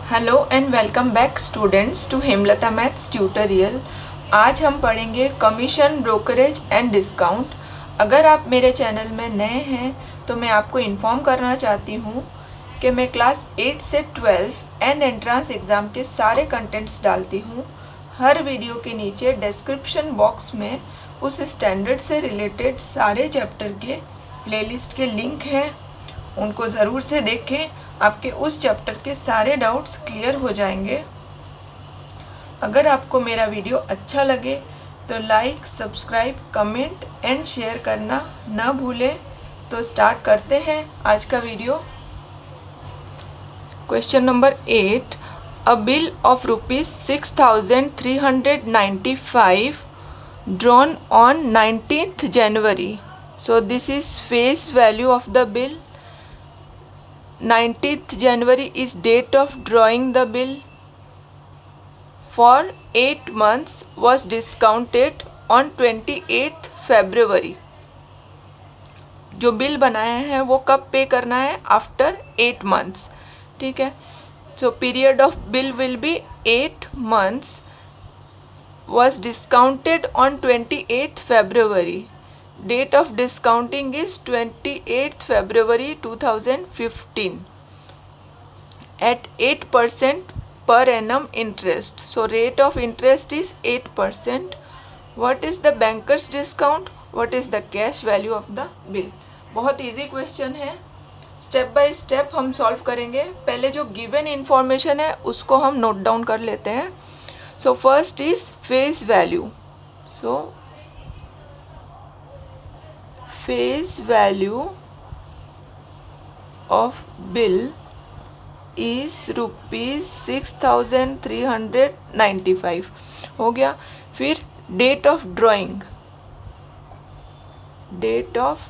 Hello and welcome back students to Hemlata maths tutorial. आज हम पढ़ेंगे कमीशन, ब्रोकरेज एंड डिस्काउंट। अगर आप मेरे चैनल में नए हैं तो मैं आपको इन्फॉर्म करना चाहती हूँ कि मैं क्लास 8 से 12 एंड एंट्रेंस एग्ज़ाम के सारे कंटेंट्स डालती हूँ। हर वीडियो के नीचे डिस्क्रिप्शन बॉक्स में उस स्टैंडर्ड से रिलेटेड सारे चैप्टर के प्लेलिस्ट के लिंक हैं, उनको ज़रूर से देखें। आपके उस चैप्टर के सारे डाउट्स क्लियर हो जाएंगे। अगर आपको मेरा वीडियो अच्छा लगे तो like, subscribe, comment and share करना ना भूलें। तो स्टार्ट करते हैं आज का video. Question number 8, a bill of ₹6,395 drawn on 19th January. So this is face value of the bill. 19th January is date of drawing the bill. For 8 months was discounted on 28th February. जो bill बनाया है वो कब पे करना है? After 8 months. ठीक है, so period of bill will be 8 months, was discounted on 28th February. Date of discounting is 28th February 2015 at 8% per annum interest. So rate of interest is 8%. What is the banker's discount? What is the cash value of the bill? बहुत easy question है, step by step हम solve करेंगे। पहले जो given information है उसको हम note down कर लेते हैं। So first is face value. So face value of bill is ₹6,395 हो गया। फिर date of drawing, date of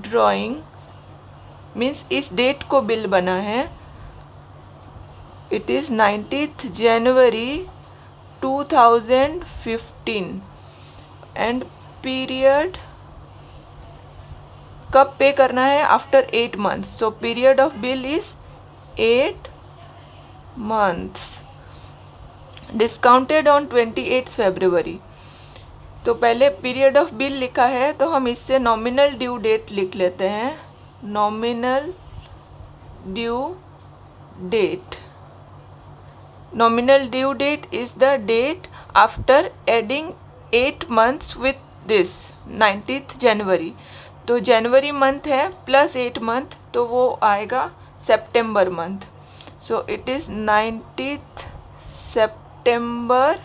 drawing means इस डेट को बिल बना है, it is 19th January 2015 and period कब पे करना है? After 8 months. So period of bill is 8 months. Discounted on 28th February. तो पहले पीरियड ऑफ बिल लिखा है तो हम इससे नॉमिनल ड्यू डेट लिख लेते हैं। Nominal due date, nominal due date is the date after adding 8 months with this 19th January. तो जनवरी मंथ है प्लस 8 मंथ तो वो आएगा सितंबर month. So it is 19th September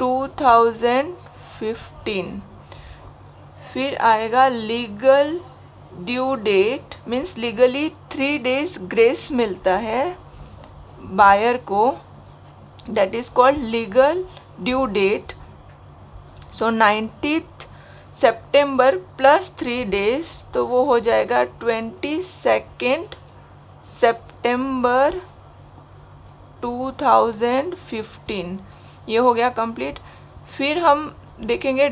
2015। फिर आएगा legal due date, means legally 3 days grace मिलता है बायर को, that is called legal due date. So 19th September plus 3 days तो वो हो जाएगा 22nd September 2015। ये हो गया कंप्लीट। फिर हम देखेंगे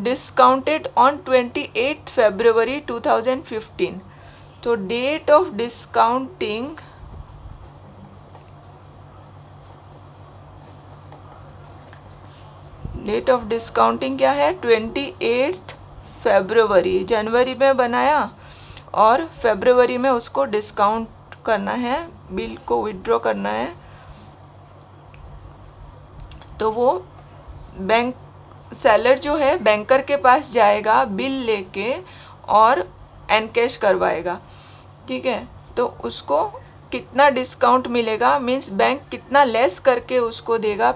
डिस्काउंटेड ऑन 28th February 2015। तो date of discounting, date of discounting क्या है? 28th February। जनवरी में बनाया और फरवरी में उसको डिस्काउंट करना है, बिल को विड्रॉ करना है। तो वो बैंक सेलर जो है बैंकर के पास जाएगा बिल लेके और एनकैश करवाएगा। ठीक है, तो उसको कितना डिस्काउंट मिलेगा, मीन्स बैंक कितना लेस करके उसको देगा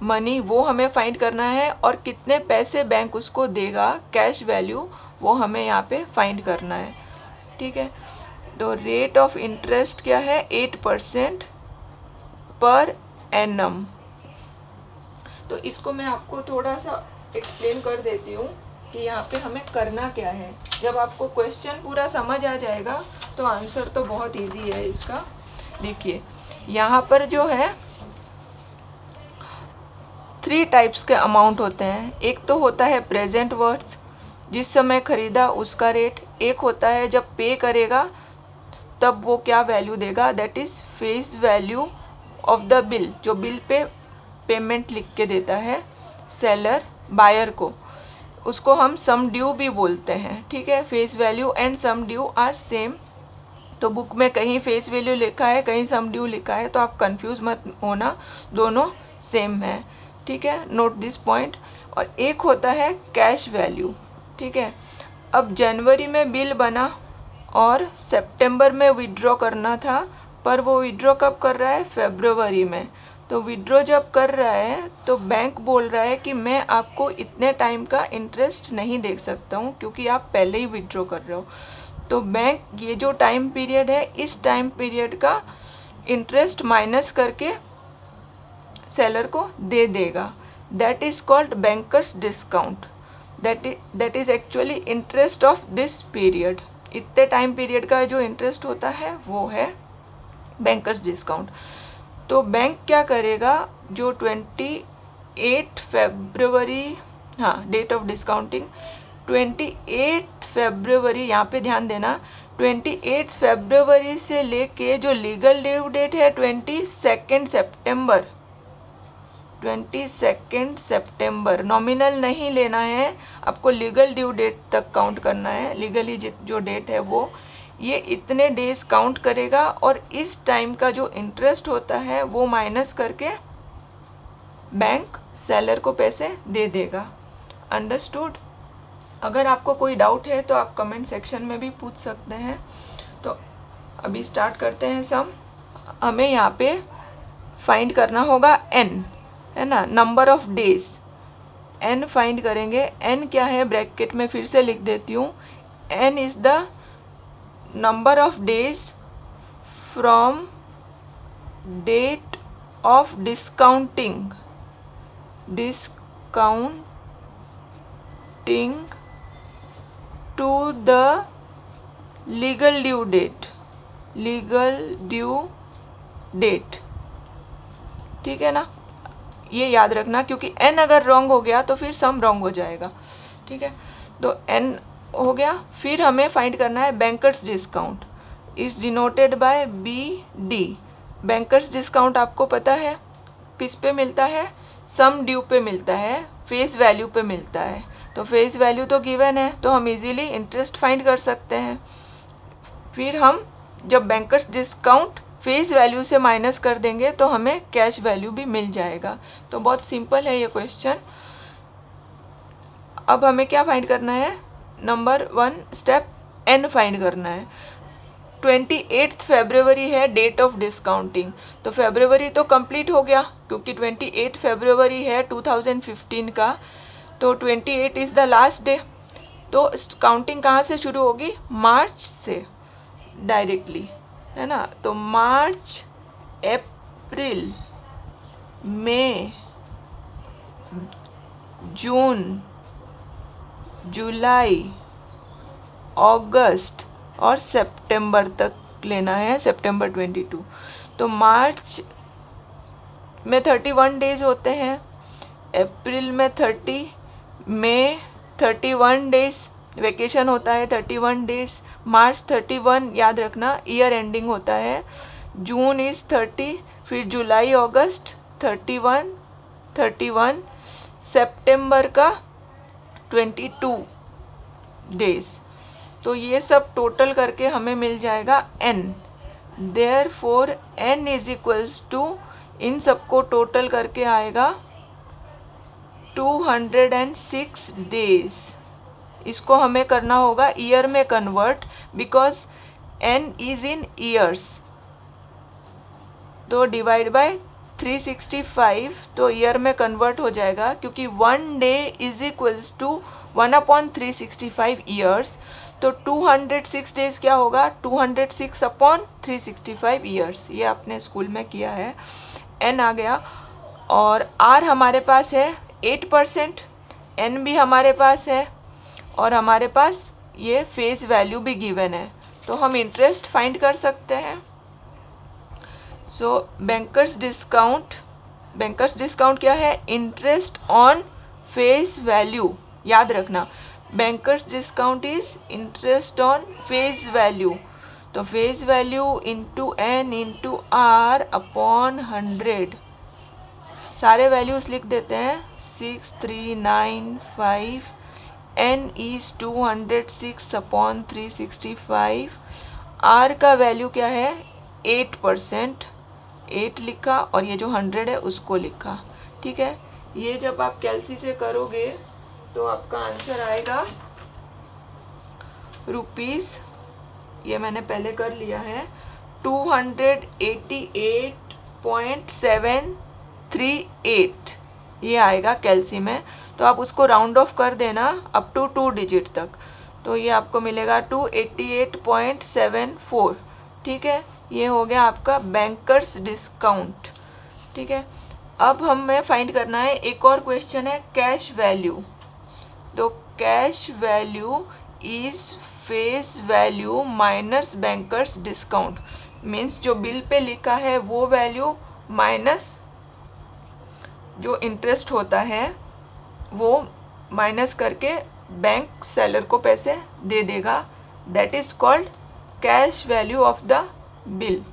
मनी, वो हमें फाइंड करना है। और कितने पैसे बैंक उसको देगा कैश वैल्यू, वो हमें यहाँ पे फाइंड करना है। ठीक है, तो रेट ऑफ इंटरेस्ट क्या है? 8% पर एनम। तो इसको मैं आपको थोड़ा सा एक्सप्लेन कर देती हूँ कि यहाँ पे हमें करना क्या है। जब आपको क्वेश्चन पूरा समझ आ जाएगा तो आंसर तो बहुत इजी है इसका। देखिए यहाँ पर जो है 3 टाइप्स के अमाउंट होते हैं। एक तो होता है प्रेजेंट वर्थ, जिस समय खरीदा उसका रेट, एक होता है जब पे करेगा तब वो क्या वैल्यू देगा, that is face value of the bill, जो बिल पे पेमेंट लिख के देता है सेलर बायर को, उसको हम सम ड्यू भी बोलते हैं। ठीक है, face value and sum due are same. तो बुक में कहीं फेस वैल्यू लिखा है, कहीं सम ड्यू लिखा है, तो आप कंफ्यूज मत होना, दोनों सेम है। ठीक है, नोट दिस पॉइंट। और एक होता है कैश वैल्यू। ठीक है, अब जनवरी में बिल बना और सितंबर में विड्रॉ करना था, पर वो विड्रॉ कब कर रहा है, फरवरी में। तो विड्रॉ जब कर रहा है तो बैंक बोल रहा है कि मैं आपको इतने टाइम का इंटरेस्ट नहीं दे सकता हूँ क्योंकि आप पहले ही विड्रॉ कर रहे हो। तो बैंक ये जो टाइम पीरियड है, इस टाइम पीरियड का इंटरेस्ट माइनस करके सेलर को दे देगा। That is called bankers discount. That is actually interest of this period. इतने टाइम पीरियड का जो इंटरेस्ट होता है वो है बैंकर्स डिस्काउंट। तो बैंक क्या करेगा, जो 28 फरवरी, हाँ डेट ऑफ डिस्काउंटिंग 28 फरवरी, यहाँ पे ध्यान देना, 28 फरवरी से लेके जो लीगल ड्यू डेट है 22 सितंबर, 22 सितंबर, नॉमिनल नहीं लेना है आपको, लीगल ड्यू डेट तक काउंट करना है। लीगली जो डेट है वो ये इतने डेज काउंट करेगा और इस टाइम का जो इंटरेस्ट होता है वो माइनस करके बैंक सेलर को पैसे दे देगा। अंडरस्टूड? अगर आपको कोई डाउट है तो आप कमेंट सेक्शन में भी पूछ सकते हैं। तो अभी स्टार्ट करते हैं सम। हमें यहाँ पे फाइंड करना होगा n, है ना, number of days. n find करेंगे। n क्या है, ब्रैकेट में फिर से लिख देती हूँ, n is the number of days from date of discounting to the legal due date. ठीक है ना, ये याद रखना, क्योंकि n अगर रॉन्ग हो गया तो फिर सम रॉन्ग हो जाएगा। ठीक है, तो n हो गया। फिर हमें फाइंड करना है banker's discount, is denoted by BD। Bankers discount आपको पता है किस पे मिलता है, सम ड्यू पे मिलता है, फेस वैल्यू पे मिलता है। तो फेस वैल्यू तो गिवन है तो हम इजीली इंटरेस्ट फाइंड कर सकते हैं। फिर हम जब बैंकर्स डिस्काउंट फेस वैल्यू से माइनस कर देंगे तो हमें कैश वैल्यू भी मिल जाएगा। तो बहुत सिंपल है ये क्वेश्चन। अब हमें क्या फाइंड करना है, नंबर 1 स्टेप n फाइंड करना है। 28 फरवरी है डेट ऑफ डिस्काउंटिंग, तो फरवरी तो कंप्लीट हो गया क्योंकि 28 फरवरी है 2015 का, तो 28 इज़ द लास्ट डे। तो काउंटिंग कहाँ से शुरू होगी, मार्च से डायरेक्टली, है ना। तो मार्च, अप्रैल, मई, जून, जुलाई, अगस्त और सितंबर तक लेना है, सितंबर 22। तो मार्च में 31 डेज होते हैं, अप्रैल में 30, मई 31 डेज, वेकेशन होता है 31 डेज, मार्च 31 याद रखना ईयर एंडिंग होता है, जून इज़ 30, फिर जुलाई अगस्त 31, सितंबर का 22 डेज। तो ये सब टोटल करके हमें मिल जाएगा n। Therefore n is equals to, इन सबको टोटल करके आएगा 206 डेज। इसको हमें करना होगा ईयर में convert, because n is in years. तो डिवाइड बाय 365, तो ईयर में कन्वर्ट हो जाएगा, क्योंकि 1 day is equals to 1/365 years. तो 206 डेज क्या होगा, 206/365 ईयर्स। ये आपने स्कूल में किया है। n आ गया और r हमारे पास है 8%, n भी हमारे पास है और हमारे पास ये फेस वैल्यू भी गिवन है, तो हम इंटरेस्ट फाइंड कर सकते हैं। सो बैंकर्स डिस्काउंट क्या है, इंटरेस्ट ऑन फेस वैल्यू। याद रखना banker's discount is interest on face value, तो face value into N into R upon 100, सारे वैल्यूज लिख देते हैं 6395, एन इज 206 अपॉन 365, आर का वैल्यू क्या है 8%, 8 लिखा और ये जो 100 है उसको लिखा। ठीक है, ये जब आप कैलसी से करोगे तो आपका आंसर आएगा रुपीज़, ये मैंने पहले कर लिया है, 288.738 ये आएगा कैलसी में। तो आप उसको राउंड ऑफ कर देना अप टू 2 डिजिट तक, तो ये आपको मिलेगा 288.74। ठीक है, ये हो गया आपका बैंकर्स डिस्काउंट। ठीक है, अब हमें फाइंड करना है, एक और क्वेश्चन है कैश वैल्यू। तो cash value is face value minus bankers discount, means जो बिल पे लिखा है वो वैल्यू माइनस जो इंटरेस्ट होता है वो माइनस करके बैंक सेलर को पैसे दे देगा, that is called cash value of the bill.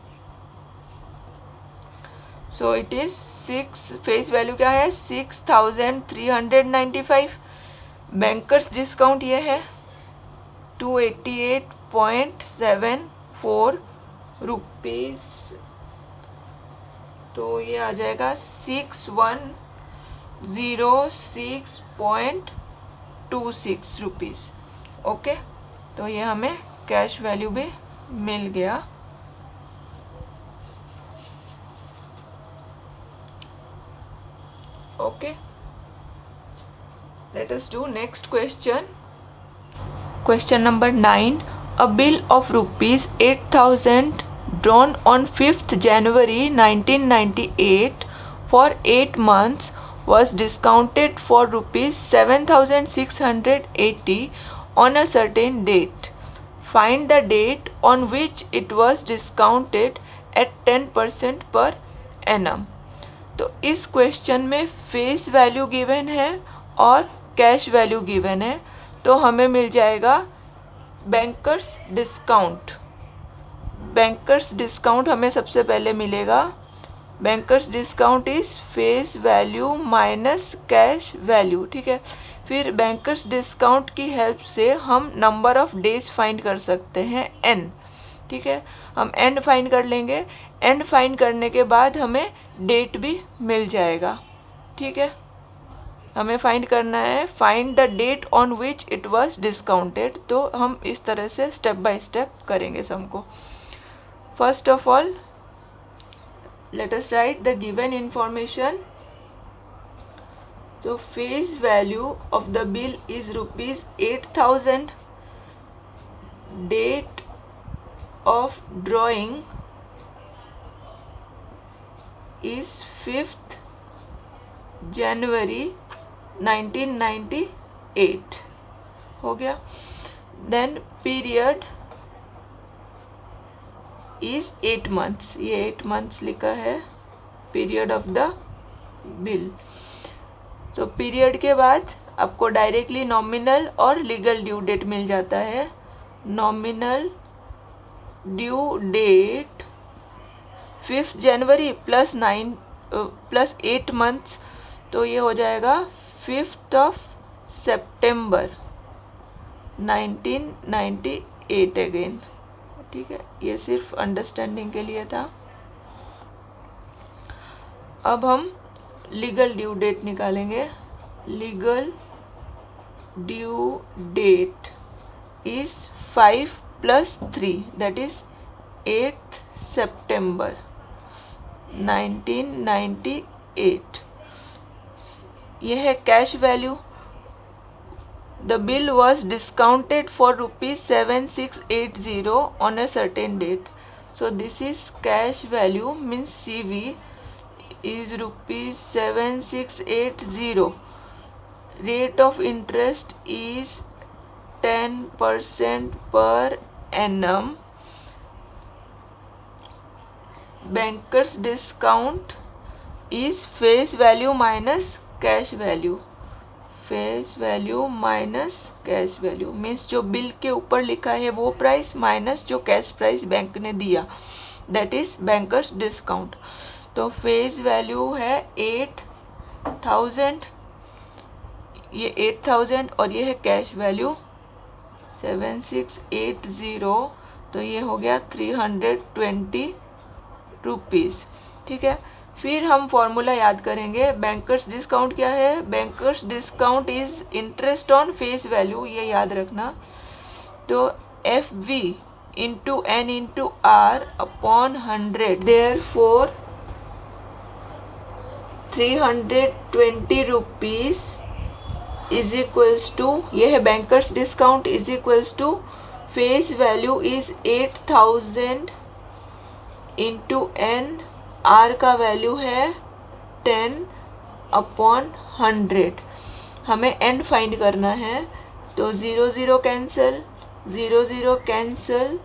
So it is 6, face value क्या है 6395, बैंकर्स डिस्काउंट ये है 288.74 रुपीज़, तो ये आ जाएगा 6106.26 रुपीज़। ओके, तो ये हमें कैश वैल्यू भी मिल गया। Okay, let us do next question. Question number 9. A bill of rupees 8,000 drawn on 5th January 1998 for 8 months was discounted for rupees 7,680 on a certain date. Find the date on which it was discounted at 10% per annum. तो इस question में face value given है और cash value given है, तो हमें मिल जाएगा बैंकर्स डिस्काउंट। बैंकर्स डिस्काउंट हमें सबसे पहले मिलेगा, bankers discount is face value minus cash value. ठीक है, फिर बैंकर्स डिस्काउंट की हेल्प से हम नंबर ऑफ डेज फाइंड कर सकते हैं n। ठीक है, हम n फाइंड कर लेंगे, n फाइंड करने के बाद हमें डेट भी मिल जाएगा। ठीक है, हमें फाइंड करना है find the date on which it was discounted, तो हम इस तरह से स्टेप बाय स्टेप करेंगे सबको। First of all let us write the given information. तो face value of the bill is rupees 8,000, date of drawing is 5th January 1998 हो गया। देन पीरियड इज 8 months, ये 8 months लिखा है पीरियड ऑफ द बिल। तो period के बाद आपको डायरेक्टली नॉमिनल और लीगल ड्यू डेट मिल जाता है। नॉमिनल ड्यू डेट 5th जनवरी प्लस 8 months, तो ये हो जाएगा 5th of September 1998 अगेन। ठीक है, ये सिर्फ अंडरस्टैंडिंग के लिए था। अब हम लीगल ड्यू डेट निकालेंगे। Legal due date is 5 + 3 that is 8th September 1998। यह है cash value. The bill was discounted for rupees 7680 on a certain date. So this is cash value means CV is rupees 7680. Rate of interest is 10% per annum. Banker's discount is face value minus cash value. Face value minus cash value, means जो bill के ऊपर लिखा है वो price minus जो cash price bank ने दिया, that is bankers discount. तो फेस वैल्यू है 8000, ये 8000 और ये है कैश वैल्यू 7680, तो ये हो गया 320 रुपीज़। ठीक है, फिर हम फॉर्मूला याद करेंगे। बैंकर्स डिस्काउंट क्या है? Banker's discount is interest on face value, ये याद रखना। तो F V into N into R upon 100, therefore 320 rupees is equals to, ये है banker's discount, is equals to face value is 8000 into N, R का value है 10 upon 100। हमें N find करना है, तो 0 0 cancel, 0 0 cancel,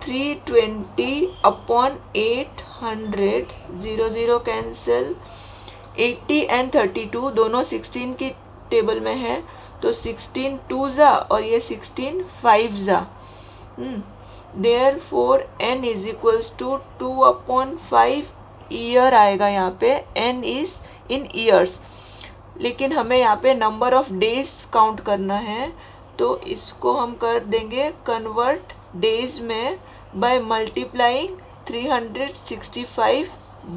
320 upon 800, 0 0 cancel, 80 and 32 दोनों 16 की टेबल में है, तो 16 2 जा और ये 16 5 जा। Therefore n is equals to 2 upon 5 year आएगा यहाँ पे, n इज इन ईयर्स, लेकिन हमें यहाँ पे नंबर ऑफ डेज काउंट करना है, तो इसको हम कर देंगे कन्वर्ट डेज में by multiplying 365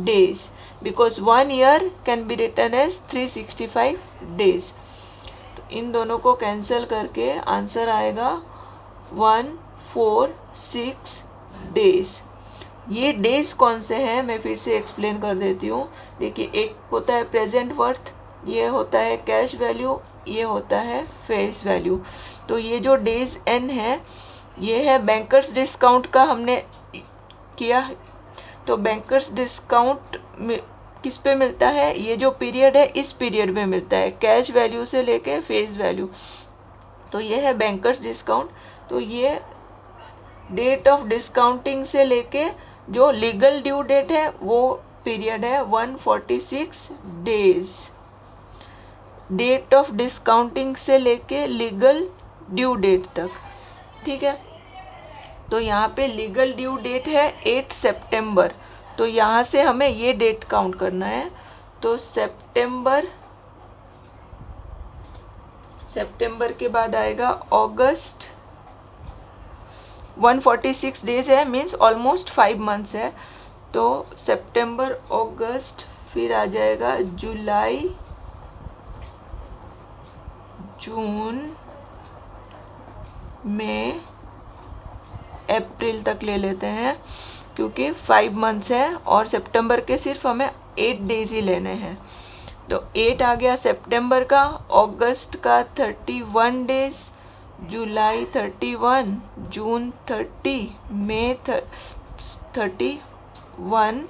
days, because 1 year can be written as 365 days. तो इन दोनों को कैंसिल करके आंसर आएगा 146 डेज। ये डेज कौन से हैं मैं फिर से एक्सप्लेन कर देती हूँ। देखिए, एक होता है प्रेजेंट वर्थ, ये होता है कैश वैल्यू, ये होता है फेस वैल्यू। तो ये जो डेज एन है ये है बैंकर्स डिस्काउंट का हमने किया है। तो बैंकर्स डिस्काउंट किस पे मिलता है? ये जो पीरियड है इस पीरियड में मिलता है, कैश वैल्यू से लेके फेस वैल्यू। तो ये है बैंकर्स डिस्काउंट। तो ये डेट ऑफ डिस्काउंटिंग से लेके जो लीगल ड्यू डेट है वो पीरियड है 146 डेज। डेट ऑफ डिस्काउंटिंग से लेके लीगल ड्यू डेट तक। ठीक है, तो यहाँ पे लीगल ड्यू डेट है 8 सितंबर, तो यहाँ से हमें ये डेट काउंट करना है। तो सितंबर के बाद आएगा अगस्त, 146 डेज है, मीन्स ऑलमोस्ट 5 मंथ्स है। तो सितंबर, अगस्त, फिर आ जाएगा जुलाई, जून, मई, अप्रैल तक ले लेते हैं क्योंकि 5 मंथ्स है, और सितंबर के सिर्फ हमें 8 डेज ही लेने हैं। तो 8 आ गया सितंबर का, अगस्त का 31 डेज, जुलाई 31, जून 30, मई 31,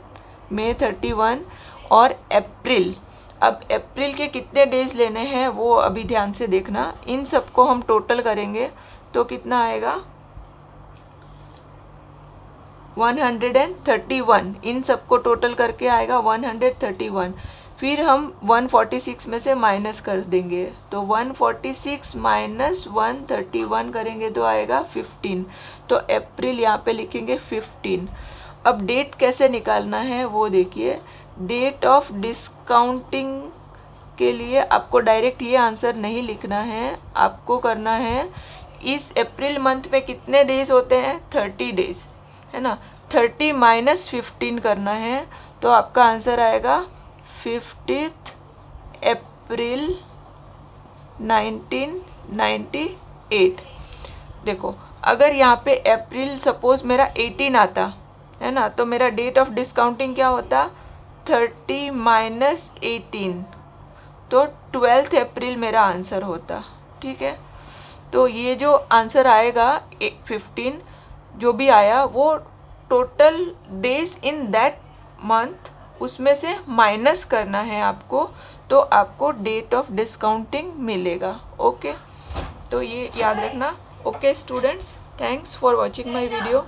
मई 31 और अप्रैल। अब अप्रैल के कितने डेज लेने हैं वो अभी ध्यान से देखना। इन सबको हम टोटल करेंगे तो कितना आएगा? 131। इन सबको टोटल करके आएगा 131। फिर हम 146 में से माइनस कर देंगे, तो 146 माइनस 131 करेंगे तो आएगा 15। तो अप्रैल यहाँ पे लिखेंगे 15। अब डेट कैसे निकालना है वो देखिए। डेट ऑफ डिस्काउंटिंग के लिए आपको डायरेक्ट ये आंसर नहीं लिखना है, आपको करना है इस अप्रैल मंथ में कितने डेज होते हैं? 30 डेज है ना। 30 माइनस 15 करना है, तो आपका आंसर आएगा 50th अप्रैल 1998। देखो, अगर यहाँ पे अप्रैल सपोज मेरा 18 आता है ना, तो मेरा डेट ऑफ डिस्काउंटिंग क्या होता? 30 माइनस 18, तो 12th अप्रैल मेरा आंसर होता। ठीक है, तो ये जो आंसर आएगा 15 जो भी आया वो total days in that month, उसमें से माइनस करना है आपको, तो आपको डेट ऑफ डिस्काउंटिंग मिलेगा। ओके, तो ये याद रखना। Okay students, thanks for watching my video.